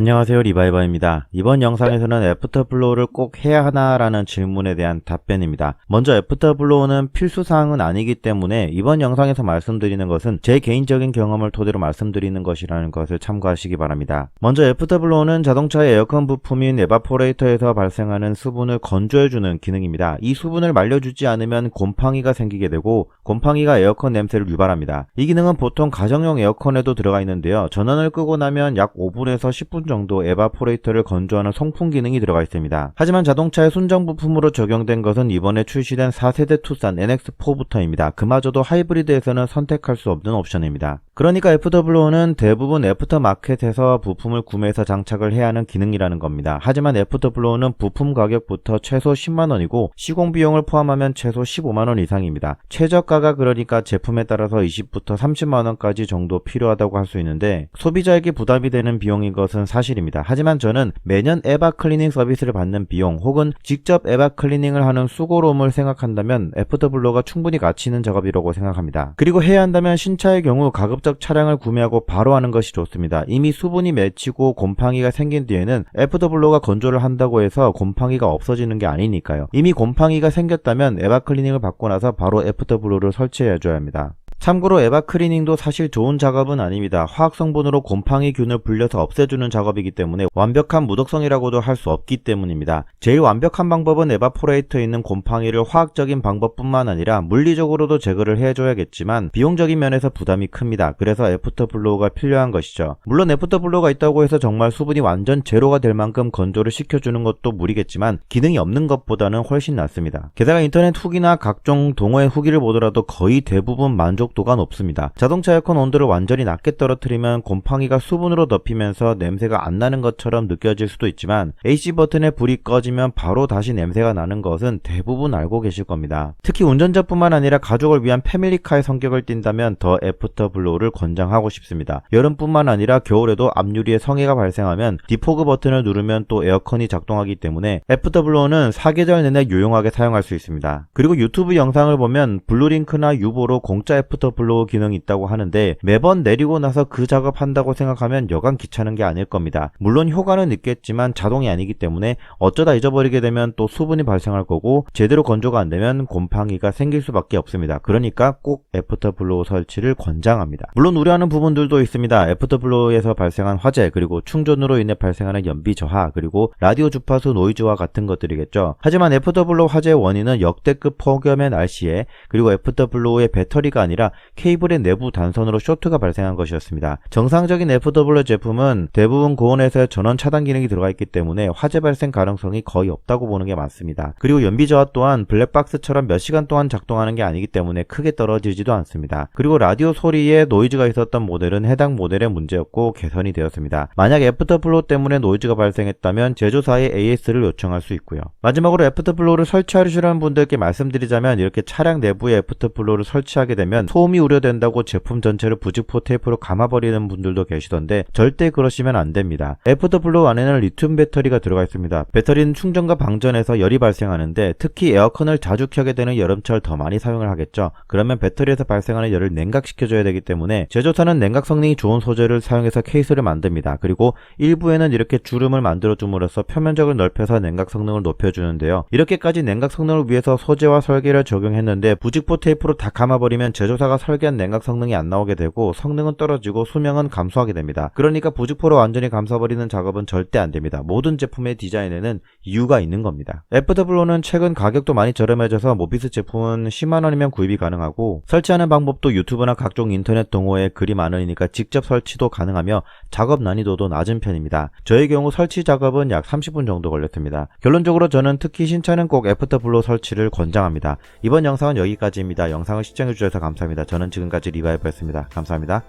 안녕하세요, 리바이버입니다. 이번 영상에서는 애프터블로우를 꼭 해야 하나라는 질문에 대한 답변입니다. 먼저 애프터블로우는 필수사항은 아니기 때문에 이번 영상에서 말씀드리는 것은 제 개인적인 경험을 토대로 말씀드리는 것이라는 것을 참고하시기 바랍니다. 먼저 애프터블로우는 자동차의 에어컨 부품인 에바포레이터에서 발생하는 수분을 건조해주는 기능입니다. 이 수분을 말려주지 않으면 곰팡이가 생기게 되고 곰팡이가 에어컨 냄새를 유발합니다. 이 기능은 보통 가정용 에어컨에도 들어가 있는데요. 전원을 끄고 나면 약 5분에서 10분 정도 에바포레이터를 건조하는 송풍 기능이 들어가 있습니다. 하지만 자동차의 순정 부품으로 적용된 것은 이번에 출시된 4세대 투싼 NX4부터입니다. 그마저도 하이브리드에서는 선택할 수 없는 옵션입니다. 그러니까 애프터블로우는 대부분 애프터마켓에서 부품을 구매해서 장착을 해야 하는 기능이라는 겁니다. 하지만 애프터블로우는 부품 가격부터 최소 10만원이고 시공 비용을 포함하면 최소 15만원 이상입니다. 최저가가 그러니까 제품에 따라서 20부터 30만원까지 정도 필요하다고 할 수 있는데 소비자에게 부담이 되는 비용인 것은 사실입니다. 하지만 저는 매년 에바 클리닝 서비스를 받는 비용 혹은 직접 에바 클리닝을 하는 수고로움을 생각한다면 애프터블로우가 충분히 가치 있는 작업이라고 생각합니다. 그리고 해야 한다면 신차의 경우 가급적 차량을 구매하고 바로 하는 것이 좋습니다. 이미 수분이 맺히고 곰팡이가 생긴 뒤에는 애프터블로우가 건조를 한다고 해서 곰팡이가 없어지는 게 아니니까요. 이미 곰팡이가 생겼다면 에바 클리닝을 받고 나서 바로 애프터블로우를 설치해 줘야 합니다. 참고로 에바 클리닝도 사실 좋은 작업은 아닙니다. 화학 성분으로 곰팡이균을 불려서 없애주는 작업이기 때문에 완벽한 무독성이라고도 할 수 없기 때문입니다. 제일 완벽한 방법은 에바포레이터에 있는 곰팡이를 화학적인 방법뿐만 아니라 물리적으로도 제거를 해줘야겠지만 비용적인 면에서 부담이 큽니다. 그래서 애프터블로우가 필요한 것이죠. 물론 애프터블로우가 있다고 해서 정말 수분이 완전 제로가 될 만큼 건조를 시켜주는 것도 무리겠지만 기능이 없는 것보다는 훨씬 낫습니다. 게다가 인터넷 후기나 각종 동호회 후기를 보더라도 거의 대부분 만족도가 높습니다. 자동차 에어컨 온도를 완전히 낮게 떨어뜨리면 곰팡이가 수분으로 덮이면서 냄새가 안 나는 것처럼 느껴질 수도 있지만 AC 버튼에 불이 꺼지면 바로 다시 냄새가 나는 것은 대부분 알고 계실 겁니다. 특히 운전자뿐만 아니라 가족을 위한 패밀리카의 성격을 띈다면 더 애프터블로우를 권장하고 싶습니다. 여름뿐만 아니라 겨울에도 앞유리에 성해가 발생하면 디포그 버튼을 누르면 또 에어컨이 작동하기 때문에 애프터블로우는 사계절 내내 유용하게 사용할 수 있습니다. 그리고 유튜브 영상을 보면 블루링크나 유보로 공짜 애프터블로우 기능이 있다고 하는데 매번 내리고 나서 그 작업한다고 생각하면 여간 귀찮은 게 아닐 겁니다. 물론 효과는 있겠지만 자동이 아니기 때문에 어쩌다 잊어버리게 되면 또 수분이 발생할 거고 제대로 건조가 안 되면 곰팡이가 생길 수밖에 없습니다. 그러니까 꼭 애프터블로우 설치를 권장합니다. 물론 우려하는 부분들도 있습니다. 애프터블로우에서 발생한 화재 그리고 충전으로 인해 발생하는 연비 저하 그리고 라디오 주파수 노이즈와 같은 것들이겠죠. 하지만 애프터블로우 화재의 원인은 역대급 폭염의 날씨에 그리고 애프터블로우의 배터리가 아니라 케이블의 내부 단선으로 쇼트가 발생한 것이었습니다. 정상적인 애프터블로우 제품은 대부분 고온에서의 전원 차단 기능이 들어가 있기 때문에 화재 발생 가능성이 거의 없다고 보는 게 맞습니다. 그리고 연비 저하 또한 블랙박스처럼 몇 시간 동안 작동하는 게 아니기 때문에 크게 떨어지지도 않습니다. 그리고 라디오 소리에 노이즈가 있었던 모델은 해당 모델의 문제였고 개선이 되었습니다. 만약 애프터블로우 때문에 노이즈가 발생했다면 제조사에 AS를 요청할 수 있고요. 마지막으로 애프터블로우를 설치하시려는 분들께 말씀드리자면 이렇게 차량 내부에 애프터블로우를 설치하게 되면 소음이 우려된다고 제품 전체를 부직포 테이프로 감아버리는 분들도 계시던데 절대 그러시면 안 됩니다. 애프터블로우 안에는 리튬 배터리가 들어가 있습니다. 배터리는 충전과 방전에서 열이 발생하는데 특히 에어컨을 자주 켜게 되는 여름철 더 많이 사용을 하겠죠. 그러면 배터리에서 발생하는 열을 냉각시켜줘야 되기 때문에 제조사는 냉각 성능이 좋은 소재를 사용해서 케이스를 만듭니다. 그리고 일부에는 이렇게 주름을 만들어줌으로써 표면적을 넓혀서 냉각 성능을 높여주는데요. 이렇게까지 냉각 성능을 위해서 소재와 설계를 적용했는데 부직포 테이프로 다 감아버리면 제조사가 설계한 냉각 성능이 안 나오게 되고 성능은 떨어지고 수명은 감소하게 됩니다. 그러니까 부직포로 완전히 감싸버리는 작업은 절대 안 됩니다. 모든 제품의 디자인에는 이유가 있는 겁니다. 애프터블로우는 최근 가격도 많이 저렴해져서 모비스 제품은 10만원이면 구입이 가능하고 설치하는 방법도 유튜브나 각종 인터넷 동호회에 글이 많으니까 직접 설치도 가능하며 작업 난이도도 낮은 편입니다. 저의 경우 설치 작업은 약 30분 정도 걸렸습니다. 결론적으로 저는 특히 신차는 꼭 애프터블로우 설치를 권장합니다. 이번 영상은 여기까지입니다. 영상을 시청해주셔서 감사합니다. 저는 지금까지 리바이버였습니다. 감사합니다.